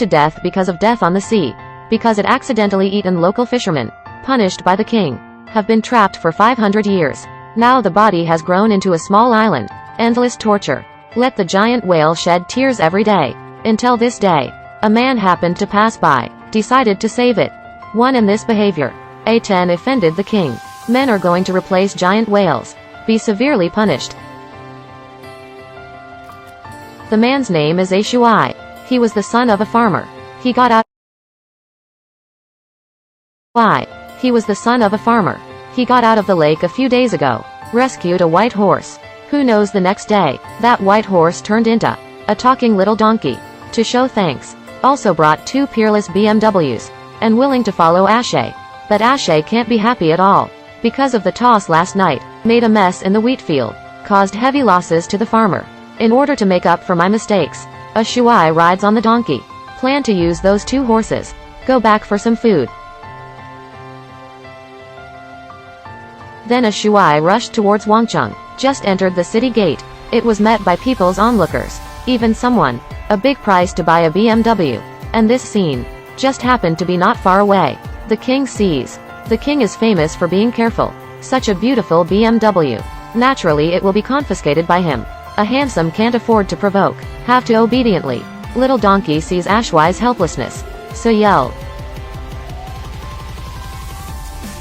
to death because of death on the sea, because it accidentally eaten local fishermen, punished by the king, have been trapped for 500 years. Now the body has grown into a small island. Endless torture. Let the giant whale shed tears every day. Until this day, a man happened to pass by, decided to save it. One in this behavior. A10 offended the king. Men are going to replace giant whales. Be severely punished. The man's name is A Shuai. He was the son of a farmer. He got out. Why? He was the son of a farmer. He got out of the lake a few days ago. Rescued a white horse. Who knows, the next day, that white horse turned into a talking little donkey. To show thanks. Also brought 2 peerless BMWs. And willing to follow Ashay. But Ashay can't be happy at all. Because of the toss last night. Made a mess in the wheat field. Caused heavy losses to the farmer. In order to make up for my mistakes, A Shuai rides on the donkey. Plan to use those 2 horses. Go back for some food. Then A Shuai rushed towards Wangcheng. Just entered the city gate. It was met by people's onlookers. Even someone. A big price to buy a BMW. And this scene just happened to be not far away. The king sees. The king is famous for being careful. Such a beautiful BMW. Naturally it will be confiscated by him. A handsome can't afford to provoke. Have to obediently. Little donkey sees Ashwai's helplessness. So yelled.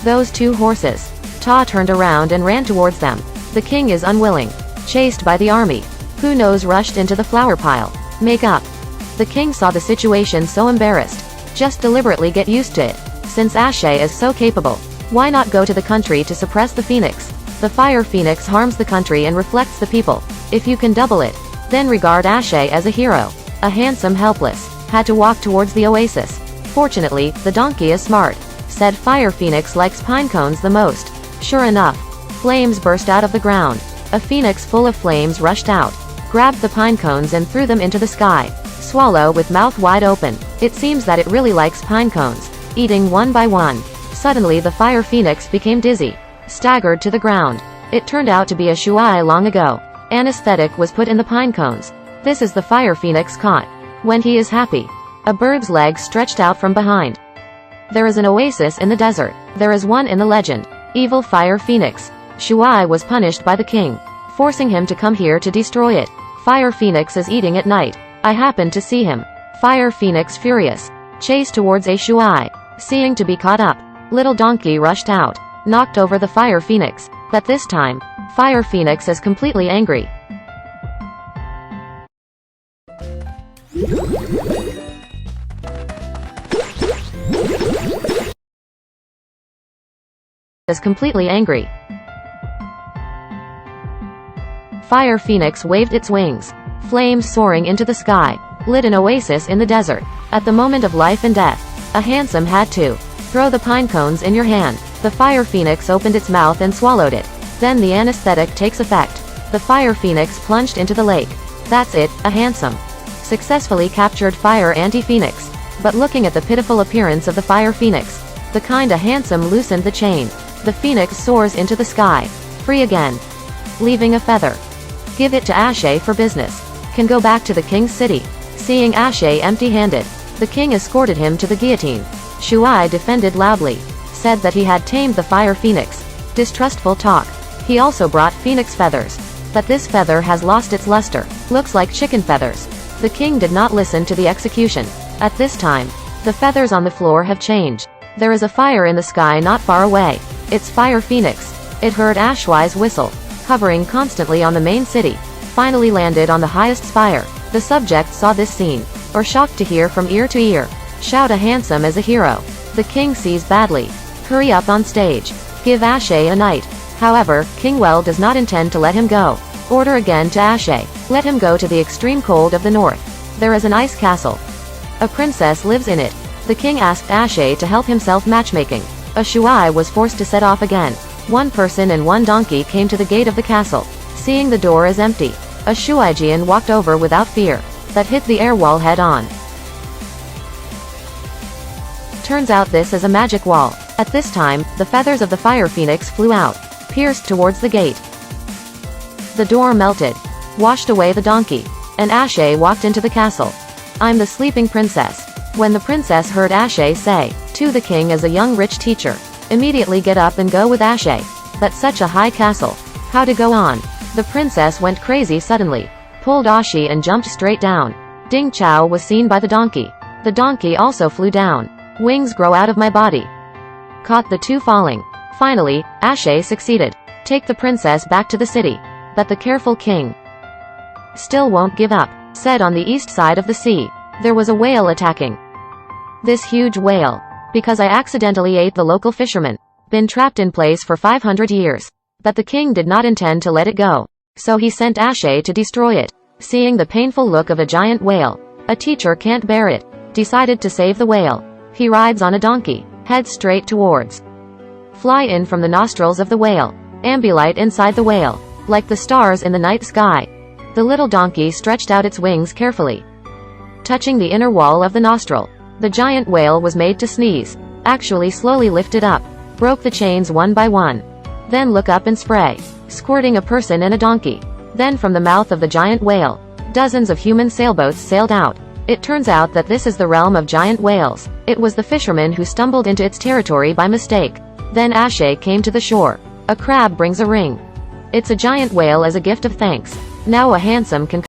Those 2 horses. Ta turned around and ran towards them. The king is unwilling. Chased by the army. Who knows, rushed into the flower pile. Make up. The king saw the situation, so embarrassed. Just deliberately get used to it. Since Ashay is so capable, why not go to the country to suppress the phoenix? The fire phoenix harms the country and reflects the people. If you can double it, then regard Ashay as a hero. A handsome helpless. Had to walk towards the oasis. Fortunately, the donkey is smart. Said fire phoenix likes pine cones the most. Sure enough, flames burst out of the ground. A phoenix full of flames rushed out, grabbed the pine cones and threw them into the sky. Swallow with mouth wide open. It seems that it really likes pine cones. Eating one by one. Suddenly the fire phoenix became dizzy. Staggered to the ground. It turned out to be A Shuai long ago. Anesthetic was put in the pine cones. This is the fire phoenix caught. When he is happy. A bird's leg stretched out from behind. There is an oasis in the desert. There is one in the legend. Evil fire phoenix. Shuai was punished by the king, forcing him to come here to destroy it. Fire phoenix is eating at night. I happened to see him. Fire phoenix furious. Chased towards A Shuai. Seeing to be caught up. Little donkey rushed out. Knocked over the fire phoenix. But this time, fire phoenix is completely angry. Fire phoenix waved its wings. Flames soaring into the sky. Lit an oasis in the desert. At the moment of life and death, a handsome had to throw the pine cones in your hand. The fire phoenix opened its mouth and swallowed it. Then the anesthetic takes effect. The fire phoenix plunged into the lake. That's it, a handsome. Successfully captured fire anti-phoenix. But looking at the pitiful appearance of the fire phoenix, the kinda handsome loosened the chain. The phoenix soars into the sky. Free again. Leaving a feather. Give it to Ashay for business. Can go back to the king's city. Seeing Ashay empty-handed, the king escorted him to the guillotine. Shuai defended loudly. Said that he had tamed the fire phoenix. Distrustful talk. He also brought phoenix feathers. But this feather has lost its luster. Looks like chicken feathers. The king did not listen to the execution. At this time, the feathers on the floor have changed. There is a fire in the sky not far away. It's fire phoenix. It heard Ashwai's whistle, hovering constantly on the main city. Finally landed on the highest spire. The subject saw this scene, or shocked to hear from ear to ear. Shout a handsome as a hero. The king sees badly. Hurry up on stage. Give Ashay a night. However, King Well does not intend to let him go. Order again to Ashay. Let him go to the extreme cold of the north. There is an ice castle. A princess lives in it. The king asked Ashay to help himself matchmaking. A Shuai was forced to set off again. One person and one donkey came to the gate of the castle. Seeing the door is empty, a Shuaijian walked over without fear. That hit the air wall head on. Turns out this is a magic wall. At this time, the feathers of the fire phoenix flew out, pierced towards the gate. The door melted, washed away the donkey, and Ashay walked into the castle. I'm the sleeping princess. When the princess heard Ashe say, "To the king as a young rich teacher. Immediately get up and go with Ashe. That's such a high castle. How to go on?" The princess went crazy suddenly, pulled Ashe and jumped straight down. Ding Chao was seen by the donkey. The donkey also flew down. Wings grow out of my body. Caught the two falling. Finally, Ashe succeeded. Take the princess back to the city. But the careful king still won't give up. Said on the east side of the sea, there was a whale attacking. This huge whale. Because I accidentally ate the local fisherman. Been trapped in place for 500 years. But the king did not intend to let it go. So he sent Ashe to destroy it. Seeing the painful look of a giant whale, a teacher can't bear it. Decided to save the whale. He rides on a donkey. Heads straight towards. Fly in from the nostrils of the whale. Ambilight inside the whale. Like the stars in the night sky. The little donkey stretched out its wings carefully, touching the inner wall of the nostril. The giant whale was made to sneeze. Actually slowly lifted up. Broke the chains one by one. Then look up and spray. Squirting a person and a donkey. Then from the mouth of the giant whale, dozens of human sailboats sailed out. It turns out that this is the realm of giant whales. It was the fisherman who stumbled into its territory by mistake. Then Ashe came to the shore. A crab brings a ring. It's a giant whale as a gift of thanks. Now a handsome can